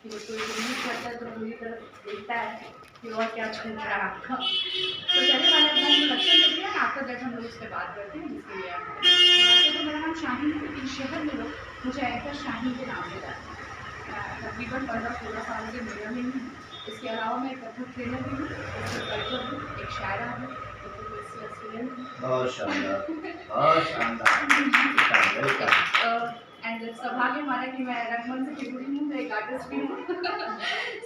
कि वो कोई उम्मीद करता है तो मेरी तरफ देखता है कि और क्या छूट रहा है आपका। तो चलिए वाले अपना इंट्रोडक्शन देते हैं, आफ्टर दैट हम लोग इस पर बात करते हैं जिसके लिए आप वैसे तो मेरा नाम शाहीन है, लेकिन शहर में लोग मुझे एंकर शाहीन के नाम से जानते हैं। तकरीबन 15-16 साल के मेरा में हूँ। इसके अलावा मैं कथक ट्रेनर भी हूँ, एक स्कल्पचर हूँ, एक शायरा हूँ, एक यूपीएससी एस्पिरेंट हूँ। बहुत शानदार, बहुत शानदार। एंड सौभाग्य हमारा कि मैं रंगमंच से जुड़ी हूँ, मैं एक आर्टिस्ट भी हूँ।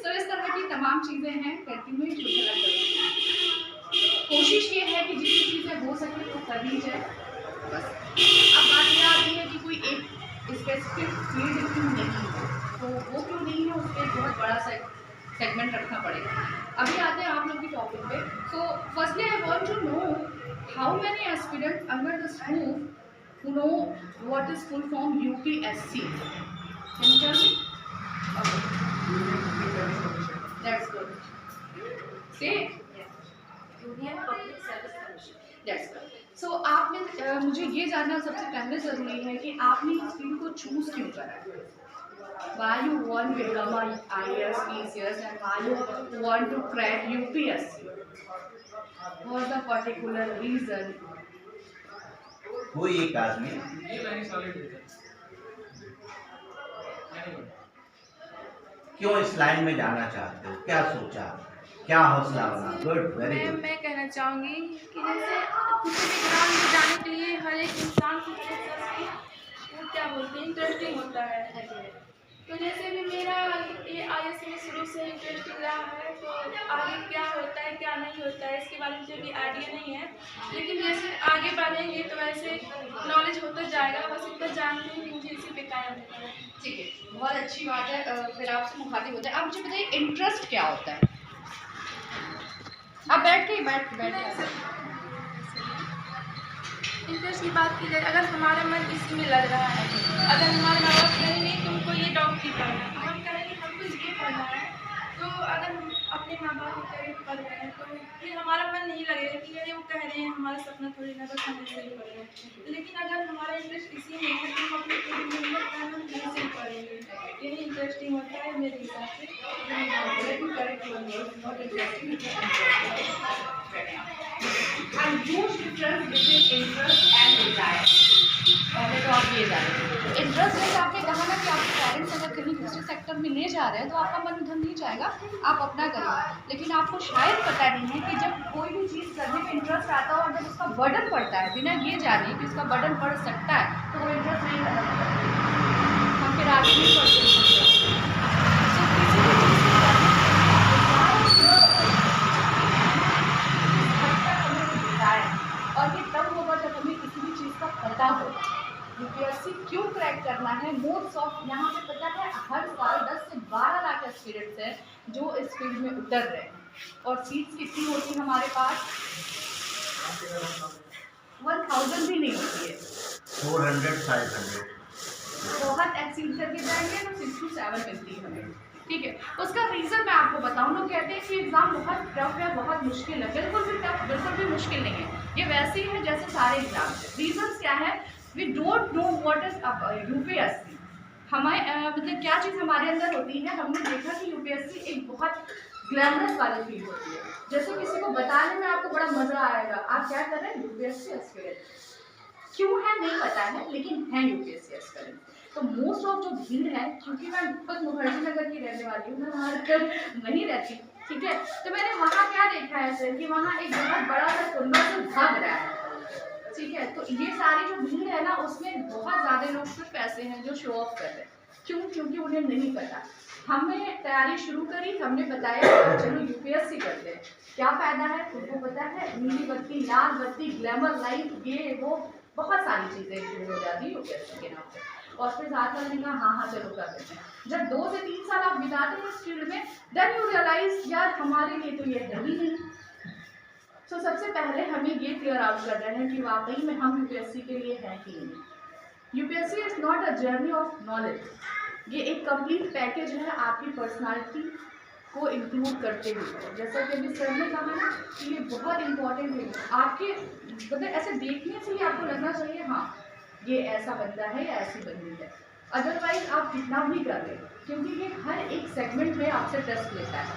सो इस तरह की तमाम चीज़ें हैं करती हुई जो कोशिश ये है कि जितनी चीज़ें हो सके वो कर ली जाए बस। अब बात यह आती है कि कोई एक स्पेसिफिक फील्ड क्यों नहीं है, तो वो क्यों नहीं है उसके एक बहुत बड़ा सेगमेंट रखना पड़ेगा। अभी आते हैं आप लोग की टॉपिक पे। So firstly I want to know how many aspirants under this roof who know what is full form UPSC? Can you tell me? Okay. That's good. Say Union Public Service Commission. That's good. So आपने मुझे ये जानना सबसे पहले ज़रूरी है कि आपने इस फील्ड को चूज़ क्यों करा? Why you want to become a IAS, PCS and why you want to crack UPSC? What's the particular reason? कोई एक आदमी क्यों इस लाइन में जाना चाहते हो, क्या सोचा, क्या हौसला बना? Good, very good. मैं कहना चाहूँगी कि जैसे किसी भी ग्राउंड में जाने के लिए हर एक इंसान को वो क्या बोलते हैं इंटरेस्टिंग होता है। तो जैसे भी मेरा ये IAS में शुरू से इंटरेस्टिंग रहा है, तो आगे क्या होता है क्या नहीं होता है इसके बारे में मुझे भी आइडिया नहीं है, लेकिन जैसे आगे बढ़ेंगे तो वैसे नॉलेज होता जाएगा। बस इतना जानते हैं कि मुझे इसी पे कायम रहना है। ठीक है, बहुत अच्छी बात है। फिर आपसे मुखातिब होते हैं। आप मुझे बताइए इंटरेस्ट क्या होता है? आप बैठ इंटरेस्ट की बात की जाए, अगर हमारा मन इसी में लग रहा है, अगर हमारे माँ बाप कहेंगे तुमको ये डॉक्टरी पढ़ना है, हम कहेंगे हमको ये पढ़ना है, तो अगर हम अपने माँ बाप को कह पढ़ रहे हैं तो फिर हमारा मन नहीं लगेगा कि अरे वो कह रहे हैं हमारा सपना थोड़ी ना बस हम ऐसे ही पढ़ रहे हैं। लेकिन अगर हमारा इंटरेस्ट इसी में है तो हम अपनी पूरी मेहनत कर हम ऐसे ही पढ़ेंगे। यही इंटरेस्टिंग होता है मेरे हिसाब से। इंटरेस्ट जैसे आपने कहा ना कि आपके पेरेंट्स अगर कहीं दूसरे सेक्टर में ले जा रहे हैं तो आपका मन उधर नहीं जाएगा, आप अपना करिए। लेकिन आपको शायद पता नहीं है कि जब कोई भी चीज़ करने में इंटरेस्ट आता है और जब उसका बर्डन पड़ता है बिना ये जाने कि उसका बर्डन पड़ सकता है तो वो इंटरेस्ट नहीं लगता, हम फिर आगे नहीं बढ़ते। और ये तब होगा जब हमें किसी भी चीज़ का पता होगा। यूपीएससी क्यों क्रैक करना है? मोस्ट ऑफ यहाँ पे पता है हर साल 10 से 12 लाख एस्पिरेंट्स हैं जो इस फील्ड में उतर रहे हैं। और सीट्स कितनी होती है हमारे पास? 1000 भी नहीं होती है, 400-500 बहुत एक्सीड करके जाएंगे तो 6 to 7 मिलती है हमें। ठीक है, उसका रीज़न मैं आपको बताऊँ। लोग कहते हैं कि एग्ज़ाम बहुत टफ है, बहुत मुश्किल है। बिल्कुल भी टफ, बिल्कुल भी मुश्किल नहीं है। ये वैसे ही है जैसे सारे एग्जाम है। रीजंस क्या है? We don't know what is UPSC. हमारे मतलब क्या चीज़ हमारे अंदर होती है, हमने देखा कि यूपीएससी एक बहुत ग्लैमरस वाली फील्ड होती है। जैसे किसी को बताने में आपको बड़ा मज़ा आएगा, आप क्या कर रहे हैं? UPSC aspirant. क्यों है नहीं पता है, लेकिन है यूपीएससी एस्पिरेंट। तो मोस्ट ऑफ जो भीड़ है, क्योंकि मैं खुद मुखर्जी नगर की रहने वाली हूँ, मैं वहाँ पर नहीं रहती, ठीक है, तो मैंने वहाँ क्या देखा है सर कि वहाँ एक बहुत बड़ा सा कुंबा से भाग रहा है। ठीक है, तो ये सारी जो भीड़ है ना उसमें बहुत ज़्यादा लोग कुछ पैसे हैं जो शो ऑफ कर रहे हैं। क्यों? क्योंकि उन्हें नहीं पता। हमने तैयारी शुरू करी, हमने बताया चलो यूपीएससी करते हैं। क्या फ़ायदा है? उनको पता है नीली बत्ती, लाल बत्ती, ग्लैमर लाइफ, ये वो बहुत सारी चीज़ें शुरू हो जाती है यूपीएससी के नाम पर। और फिर साथ वाले ने कहा हाँ चलो कर देते हैं। जब 2 से 3 साल आप बिताते हैं इस फील्ड में, देन यू रियलाइज यार हमारे लिए तो ये है ही नहीं। तो सबसे पहले हमें ये क्लियर आउट कर रहे हैं कि वाकई में हम यूपीएससी के लिए हैं कि नहीं। UPSC is not a journey of knowledge, ये एक कंप्लीट पैकेज है आपकी पर्सनालिटी को इंक्लूड करते हुए। जैसा कि अभी सर ने कहा ना कि ये बहुत इंपॉर्टेंट है आपके, मतलब ऐसे देखने से ही आपको लगना चाहिए हाँ ये ऐसा बंदा है या ऐसी बंदी है। अदरवाइज आप कितना भी कर रहे हैं, क्योंकि ये हर एक सेगमेंट में आपसे टेस्ट लेता है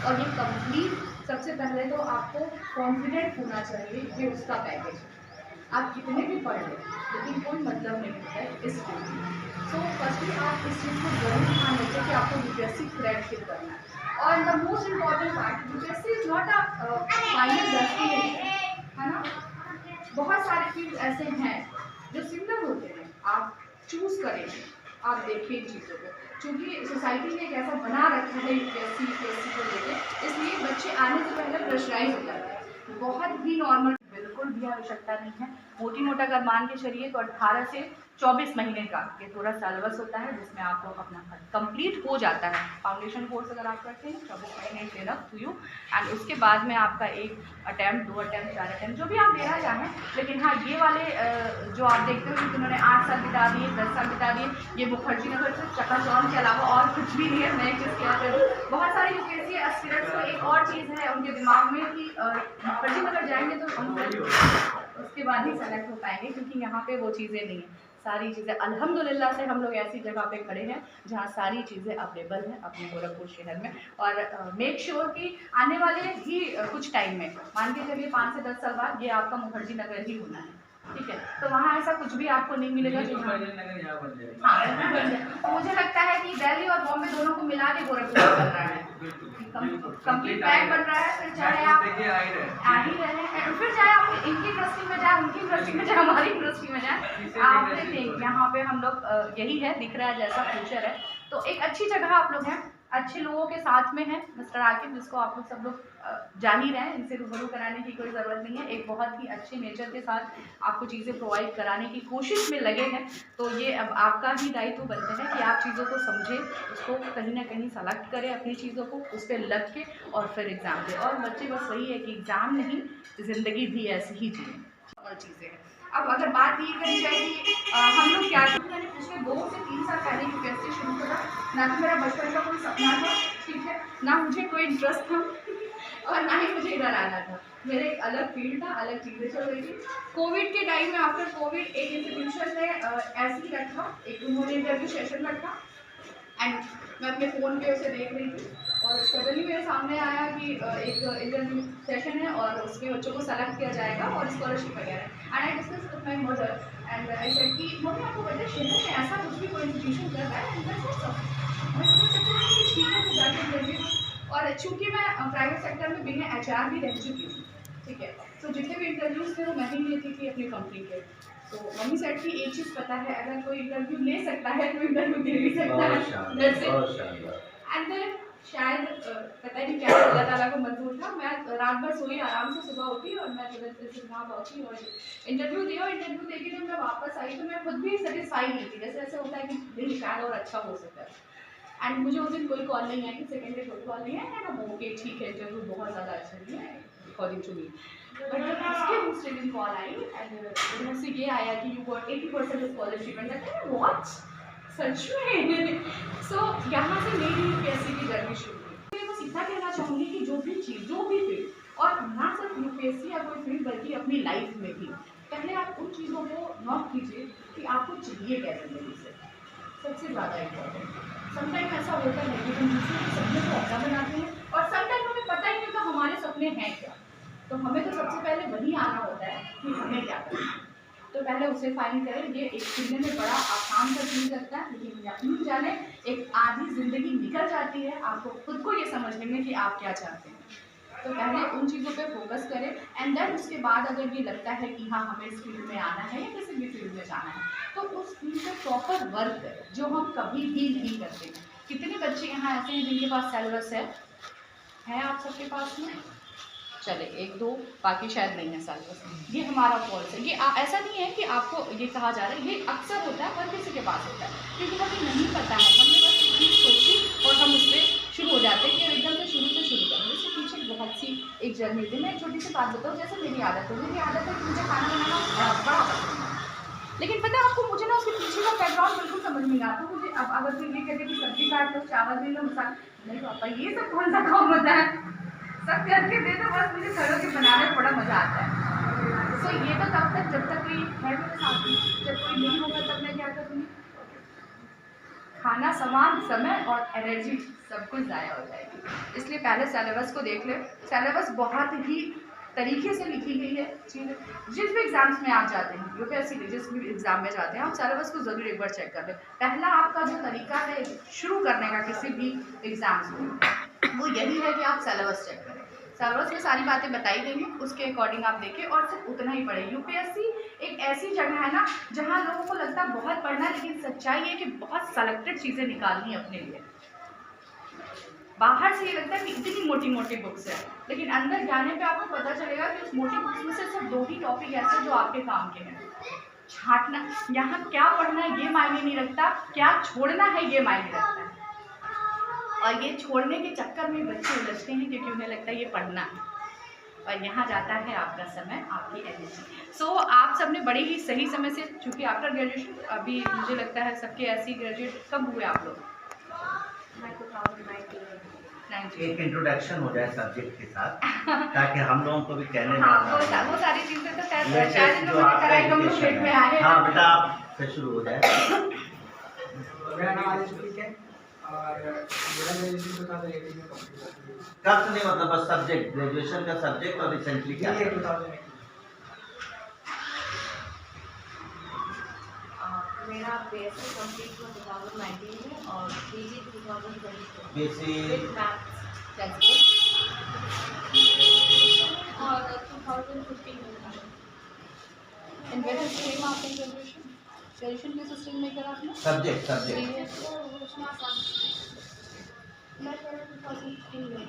और ये कंप्लीट। सबसे पहले तो आपको कॉन्फिडेंट होना चाहिए कि उसका पैकेज आप कितने भी पढ़ लें लेकिन कोई मतलब नहीं होता है इस फील्ड में। सो फर्स्टली आप इस चीज़ को जरूर ध्यान रखें कि आपको यूपीएससी क्रैक फिर करना है। और the most important part, UPSC is not a final destination, है ना। बहुत सारे फील्ड ऐसे हैं जो सिमिलर होते हैं, आप चूज करेंगे, आप देखिए इन चीज़ों को। क्योंकि सोसाइटी ने एक ऐसा बना रखा है यूपीएससी को लेकर, इसलिए बच्चे आने से पहले प्रेशराइज हो जाते हैं। बहुत भी नॉर्मल, बिल्कुल भी आवश्यकता नहीं है। मोटी मोटा अगर मान के चलिए तो 18 से 24 महीने का ये पूरा सिलेबस होता है, जिसमें आपको अपना कंप्लीट हो जाता है। फाउंडेशन कोर्स अगर आप करते हैं 24 महीने इनफ टू यू, एंड उसके बाद में आपका 1 अटैम्प्ट, 2 अटैम्प्ट, 4 अटैम्प्ट जो भी आप देना चाहें। लेकिन हाँ, ये वाले जो आप देखते हो कि उन्होंने 8 साल बिता दिए, 10 साल बिता दिए, ये मुखर्जी नगर से चकाचौंध के अलावा और कुछ भी नहीं है। मैं एक चीज़ क्या करूँ, बहुत सारे यूपीएससी एस्पिरेंट्स को एक और चीज़ है उनके दिमाग में कि मुखर्जी नगर जाएंगे तो हम उसके बाद ही सेलेक्ट हो पाएंगे, क्योंकि यहाँ पे वो चीज़ें नहीं हैं। सारी चीज़ें अल्हम्दुलिल्लाह से हम लोग ऐसी जगह पे खड़े हैं जहाँ सारी चीज़ें अवेलेबल हैं अपने गोरखपुर शहर में। और मेक श्योर कि आने वाले ही कुछ टाइम में, मान के चलिए 5 से 10 साल बाद, ये आपका मुखर्जी नगर ही होना है, ठीक है। तो वहाँ ऐसा कुछ भी आपको नहीं मिलेगा जो हाँ, मुझे लगता है कि दिल्ली और बॉम्बे दोनों को मिला के गोरखपुर चल रहा है, कंप्लीट पैक बन रहा है। फिर चाहे आप आ ही रहे हैं, फिर चाहे आप इनकी इंडस्ट्री में जाए, उनकी इंडस्ट्री में जाए, हमारी इंडस्ट्री में जाए, आप देखें यहाँ पे हम लोग यही है, दिख रहा है जैसा फ्यूचर है। तो एक अच्छी जगह आप लोग हैं, अच्छे लोगों के साथ में हैं। मिस्टर आकिब, जिसको आप लोग सब लोग जान ही रहे हैं, इनसे रूबरू कराने की कोई ज़रूरत नहीं है। एक बहुत ही अच्छे नेचर के साथ आपको चीज़ें प्रोवाइड कराने की कोशिश में लगे हैं। तो ये अब आपका ही दायित्व बनता है कि आप चीज़ों को समझें, उसको कहीं ना कहीं सेलेक्ट करें अपनी चीज़ों को, उस पर लग के और फिर एग्ज़ाम दें। और बच्चे बस वही है कि एग्ज़ाम नहीं, ज़िंदगी भी ऐसी ही जिए और चीज़ें हैं। अब अगर बात ये करी जाए कि हम लोग क्या, मैंने पिछले 2 से 3 साल पहले यूपीएससी शुरू करा। ना तो मेरा बचपन का कोई सपना था, ठीक है, ना मुझे कोई इंटरेस्ट था और ना ही मुझे इधर आना था। मेरे एक अलग फील्ड था, अलग चीज़ें चल रही थी। कोविड के टाइम में, आफ्टर कोविड, एक इंस्टीट्यूशन ने ऐसे ही रखा, एक उन्होंने इंटरव्यू सेशन रखा एंड मैं अपने फ़ोन पे उसे देख रही थी और सडनली मेरे सामने आया कि एक इंटरव्यू सेशन है और उसके बच्चों को सेलेक्ट किया जाएगा और स्कॉलरशिप वगैरह। And I discuss with my mother and I said कि मम्मी, आपको पता है शहर में ऐसा कुछ भी कोई इंस्टीट्यूशन कर रहा है, मैं सोचा कि ठीक है तो जाके इंटरव्यू। और चूँकि मैं प्राइवेट सेक्टर में बिना HR भी रह चुकी हूँ, ठीक है, तो जितने भी इंटरव्यूज़ थे वो मैं ही लेती थी अपनी कंपनी के। तो मम्मी सेट की एक चीज़ पता है, अगर कोई इंटरव्यू ले सकता है तो इंटरव्यू दे भी सकता है। एंड देन शायद पता नहीं क्या अल्लाह ताला को मंजूर था, मैं रात भर सोई, आराम से सुबह उठी और मैं तुरंत से वहाँ पहुँची और इंटरव्यू दिया। और इंटरव्यू दे के जब मैं वापस आई तो मैं खुद भी सेटिस्फाई नहीं थी, जैसे ऐसे होता है कि नहीं शायद और अच्छा हो सकता है। एंड मुझे उस दिन कोई कॉल नहीं आई, सेकेंड डे कोई कॉल नहीं है ना, ओके ठीक है, इंटरव्यू बहुत ज़्यादा अच्छा नहीं है अकॉर्डिंग टू मी। बट जब उसके दूसरे दिन कॉल आई एंड उनमें से ये आया कि you got 80% scholarship and what, सच में। सो यहाँ से मेरी यूपीएससी की जर्नी शुरू हुई। मैं बस इतना कहना चाहूँगी कि जो भी फील्ड, और ना सिर्फ यूपीएससी या कोई फील्ड बल्कि अपनी लाइफ में भी, पहले आप उन चीज़ों को नोट कीजिए कि आपको चाहिए क्या ज़िंदगी से, सबसे ज़्यादा इम्पोर्टेंट। समटाइम ऐसा होता है कि हम दूसरे के सपने को अपना बनाते हैं और समटाइम हमें पता ही नहीं होता हमारे सपने हैं क्या। तो हमें तो सबसे पहले वही आना होता है कि हमें क्या करना है, तो पहले उसे फाइंड करें। ये एक सुनने में बड़ा आसान सा चीज़ लगता है, लेकिन यकीन जाने एक आधी ज़िंदगी निकल जाती है आपको खुद को ये समझने में कि आप क्या चाहते हैं। तो पहले उन चीज़ों पे फोकस करें एंड देन उसके बाद अगर ये लगता है कि हाँ हमें इस फील्ड में आना है या किसी भी फील्ड में जाना है, तो उस फील्ड पे प्रॉपर वर्क करें, जो हम कभी भी नहीं करते हैं। कितने बच्चे यहाँ ऐसे हैं जिनके पास सिलेबस है आप सबके पास में? चले 1-2, बाकी शायद नहीं है सिलेबस। ये हमारा फॉल्ट है। ये ऐसा नहीं है कि आपको ये कहा जा रहा है, ये अक्सर होता है, हर किसी के पास होता है, क्योंकि हमें नहीं पता है। हमने बस एक चीज़ सोची और हम उस पर शुरू हो जाते हैं कि एकदम से शुरू करें। इसके पीछे बहुत सी एक जर्नी थी। मैं एक छोटी सी बात बताऊँ, जैसे मेरी आदत है कि मुझे खाना बनाना बड़ा पसंद है, लेकिन पता है आपको, मुझे ना उसके पीछे का बैकग्राउंड बिल्कुल समझ नहीं आता। मुझे अब अगर फिर ये कहते कि सब्जी काट लो, चावल दे लो, मसाला, नहीं पापा ये सब कौन सा काम होता है, सब करके दे दो, बस मुझे खड़े के बनाने में बड़ा मज़ा आता है। सो ये तो तब तक जब तक कोई है मेरे साथ, जब कोई नहीं होगा तब मैं क्या करूँगी। खाना, सामान, समय और एनर्जी सब कुछ ज़ाया हो जाएगी। इसलिए पहले सिलेबस को देख लें। सिलेबस बहुत ही तरीके से लिखी गई है चीज़ें। जिस भी एग्ज़ाम्स में आप जाते हैं, यूपीएससी के जिस भी एग्ज़ाम में जाते हैं, आप सिलेबस को ज़रूर एक बार चेक कर लें। पहला आपका जो तरीका है शुरू करने का किसी भी एग्ज़ाम्स में, वो यही है कि आप सिलेबस चेक करें। सिलेबस में सारी बातें बताई गई हैं, उसके अकॉर्डिंग आप देखें और सिर्फ उतना ही पढ़ें। यूपीएससी एक ऐसी जगह है ना जहाँ लोगों को लगता है बहुत पढ़ना है, लेकिन सच्चाई है कि बहुत सेलेक्टेड चीज़ें निकालनी है अपने लिए। बाहर से ये लगता है कि इतनी मोटी मोटी बुक्स है, लेकिन अंदर जाने पे आपको पता चलेगा कि उस मोटी बुक्स में से सिर्फ 2 ही टॉपिक ऐसे जो आपके काम के हैं। छांटना, यहाँ क्या पढ़ना है ये मायने नहीं रखता, क्या छोड़ना है ये मायने रखता है। और ये छोड़ने के चक्कर में बच्चे उलझते हैं क्योंकि उन्हें लगता है ये पढ़ना है, और यहाँ जाता है आपका समय, आपकी एनर्जी। सो आप सबने बड़े ही सही समय से, चूँकि आफ्टर ग्रेजुएशन अभी मुझे लगता है सबके ऐसी ग्रेजुएट कब हुए आप लोग? एक इंट्रोडक्शन हो जाए सब्जेक्ट के साथ ताकि हम लोगों को भी कहने में हाँ, वो सारी चीज़ें तो शायद इन लोगों ने कराई, हम लोग लेट में आए। हाँ बेटा, आप से शुरू हो जाए। मेरा नाम आदित्य है और मेरा ग्रेजुएशन 2018 में कंप्लीट हो गया। कब से नहीं, मतलब बस सब्जेक्ट, ग्रेजुएशन का सब्जेक्ट और रिसेंटली क्या? 2018 मेरा बीएससी कंप्लीट हुआ 2019 में और पीजी 2022 बीएससी विद मैथ्स और 2015 में। इन वेट स्ट्रीम आपने ग्रेजुएशन किस स्ट्रीम में करा आपने? सब्जेक्ट मैं 2015 में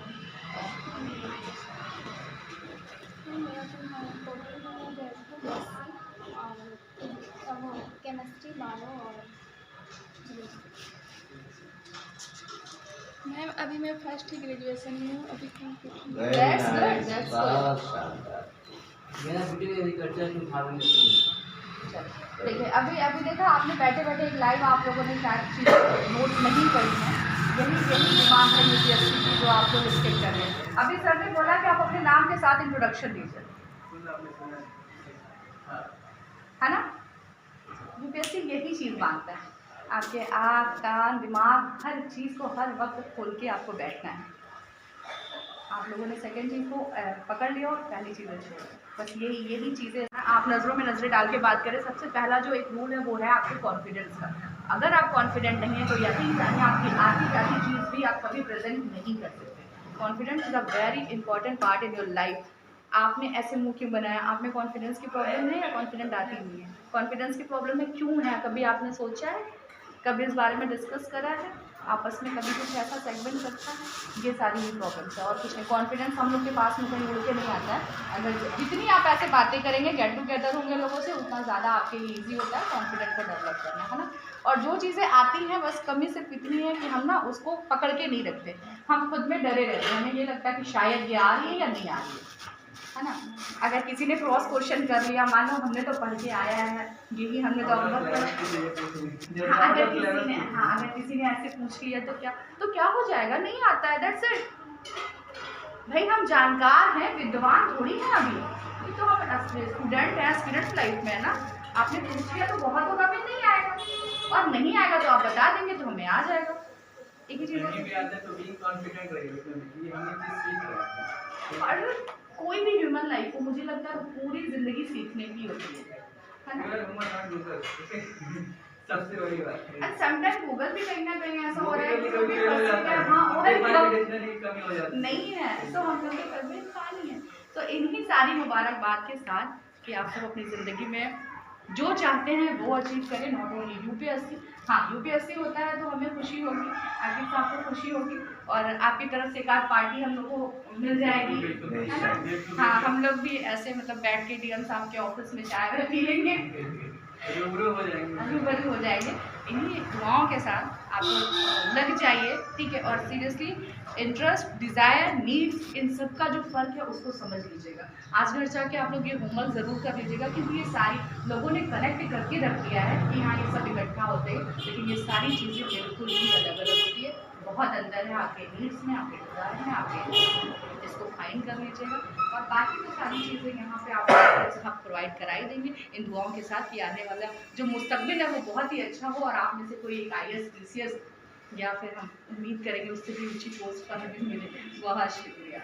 केमिस्ट्री, बायो और मैम अभी मैं फर्स्ट ग्रेजुएशन में हूँ, अभी That's good, that's good. मेरा वीडियो एग्रीकल्चर 2018 देखिए अभी देखा आपने बैठे बैठे एक लाइव आप लोगों ने शायद चीज़ नोट नहीं करी है। यही दिमाग है यूपीएससी की जो आपको लिस्टिंग कर रहे हैं। अभी सर ने बोला कि आप अपने नाम के साथ इंट्रोडक्शन दीजिए, है ना? यूपीएससी यही चीज़ मांगता है, आपके आँख, कान, दिमाग, हर चीज़ को हर वक्त खोल के आपको बैठना है। आप लोगों ने सेकंड चीज़ को पकड़ लिया और पहली चीज़ें छोड़, बस यही चीज़ें आप नज़रों में नज़रें डाल के बात करें। सबसे पहला जो एक रूल है वो है आपके कॉन्फिडेंस का। अगर आप कॉन्फिडेंट नहीं है तो यकीन जानिए आपकी आधी चीज़ भी आप कभी प्रेजेंट नहीं कर सकते। Confidence is a very important part in your life. आपने ऐसे मुंह क्यों बनाया? आप में कॉन्फिडेंस की प्रॉब्लम है या कॉन्फिडेंट आती नहीं है? कॉन्फिडेंस की प्रॉब्लम है क्यों है? कभी आपने सोचा है? कभी इस बारे में डिस्कस करा है आपस में? कभी कुछ ऐसा सेगमेंट रखा है? ये सारी ही प्रॉब्लम्स है और कुछ नहीं। कॉन्फिडेंस हम लोग के पास में कहीं उड़ के नहीं आता है। अगर जितनी आप ऐसे बातें करेंगे, गेट टुगेदर होंगे लोगों से, उतना ज़्यादा आपके लिए ईजी होता है कॉन्फिडेंस को डेवलप करना, है ना? और जो चीज़ें आती हैं बस कमी सिर्फ इतनी है कि हम ना उसको पकड़ के नहीं रखते, हम खुद में डरे रहते हैं। हमें ये लगता है कि शायद ये आ रही है या नहीं आ रही है ना? अगर किसी ने क्रॉस क्वेश्चन कर लिया, मान लो हमने तो पढ़ के आया है, यही हमने तो अगर किसी ने ऐसे पूछ लिया तो क्या हो जाएगा? नहीं आता है, दैट्स इट। भाई हम जानकार हैं, विद्वान थोड़ी हैं अभी तो हम स्टूडेंट हैं, स्टूडेंट लाइफ में है ना। आपने पूछ लिया तो बहुत होगा भी नहीं आएगा, और नहीं आएगा तो आप बता देंगे तो हमें आ जाएगा। एक ही चीज़ और कोई भी ह्यूमन लाइफ को मुझे लगता है पूरी जिंदगी सीखने की होती है ना? सबसे बड़ी बात है। एंड समटाइम गूगल भी कहीं ना कहीं ऐसा हो रहा है कि नहीं है, तो हम लोग कभी इंसान ही है। तो इन्हीं सारी मुबारकबाद के साथ कि आप सब अपनी ज़िंदगी में जो चाहते हैं वो अचीव करें, नॉट ओनली यूपीएससी। हाँ, यूपीएससी होता है तो हमें खुशी होगी, आपके साथ को खुशी होगी, और आपकी तरफ से एक आध पार्टी हम लोग को मिल जाएगी, है ना? हाँ, हम लोग भी ऐसे मतलब बैठ के डीएम साहब के ऑफिस में चाय पी लेंगे, रूबरू हो जाएंगे। इन्हीं दुआओं के साथ आप लग जाइए, ठीक है? और सीरियसली इंटरेस्ट, डिज़ायर, नीड्स, इन सब का जो फ़र्क है उसको समझ लीजिएगा। आज घर जाके आप लोग ये होमवर्क ज़रूर कर लीजिएगा, क्योंकि ये सारी लोगों ने कनेक्ट करके रख दिया है कि हाँ ये सब इकट्ठा होते हैं, लेकिन ये सारी चीज़ें बिल्कुल ही अलग अलग होती है। बहुत अंतर है आपके नीड्स में, आपके डिज़ायर में, आपके इसको फाइंड कर लीजिएगा। और बाकी तो सारी चीज़ें यहाँ पे आपको हम प्रोवाइड करा ही देंगे इन दुआओं के साथ कि आने वाला जो मुस्तकबिल है वो बहुत ही अच्छा हो और आप में से कोई एक IAS PCS या फिर हम उम्मीद करेंगे उससे भी ऊँची पोस्ट पर हमें मिले। बहुत शुक्रिया।